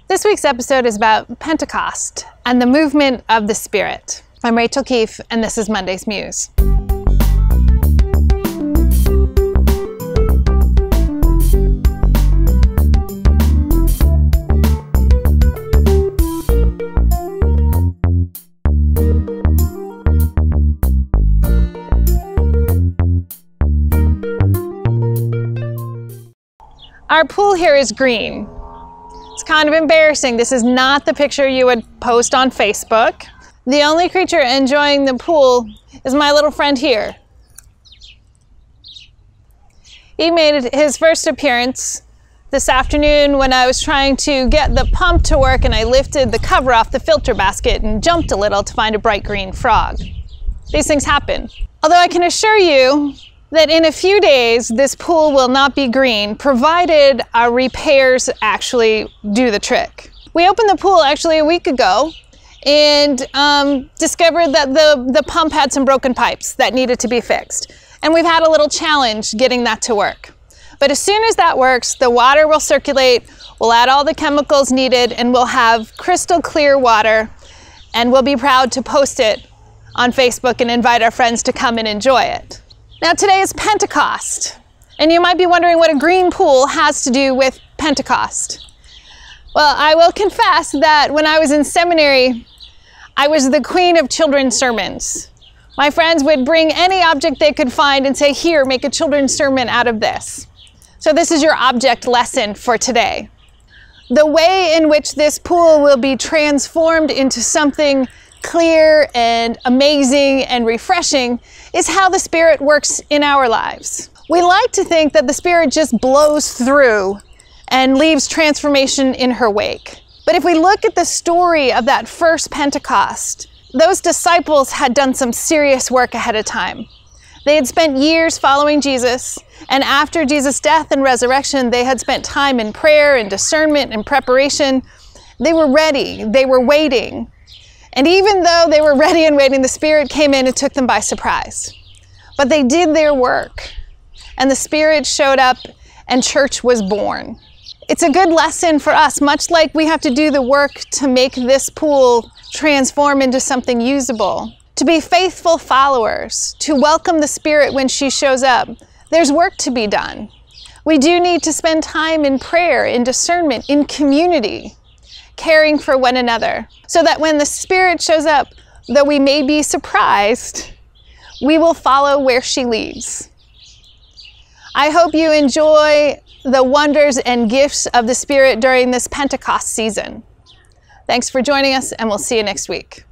This week's episode is about Pentecost and the movement of the Spirit. I'm Rachael Keefe, and this is Monday's Muse. Our pool here is green. It's kind of embarrassing. This is not the picture you would post on Facebook. The only creature enjoying the pool is my little friend here. He made his first appearance this afternoon when I was trying to get the pump to work, and I lifted the cover off the filter basket and jumped a little to find a bright green frog. These things happen. Although I can assure you that in a few days, this pool will not be green, provided our repairs actually do the trick. We opened the pool actually a week ago and discovered that the pump had some broken pipes that needed to be fixed. And we've had a little challenge getting that to work. But as soon as that works, the water will circulate, we'll add all the chemicals needed, and we'll have crystal clear water, and we'll be proud to post it on Facebook and invite our friends to come and enjoy it. Now today is Pentecost, and you might be wondering what a green pool has to do with Pentecost. Well, I will confess that when I was in seminary, I was the queen of children's sermons. My friends would bring any object they could find and say, "Here, make a children's sermon out of this." So this is your object lesson for today. The way in which this pool will be transformed into something clear and amazing and refreshing is how the Spirit works in our lives. We like to think that the Spirit just blows through and leaves transformation in her wake. But if we look at the story of that first Pentecost, those disciples had done some serious work ahead of time. They had spent years following Jesus, and after Jesus' death and resurrection, they had spent time in prayer and discernment and preparation. They were ready, they were waiting. And even though they were ready and waiting, the Spirit came in and took them by surprise. But they did their work, and the Spirit showed up, and church was born. It's a good lesson for us, much like we have to do the work to make this pool transform into something usable. To be faithful followers, to welcome the Spirit when she shows up, there's work to be done. We do need to spend time in prayer, in discernment, in community, caring for one another, so that when the Spirit shows up, though we may be surprised, we will follow where she leads. I hope you enjoy the wonders and gifts of the Spirit during this Pentecost season. Thanks for joining us, and we'll see you next week.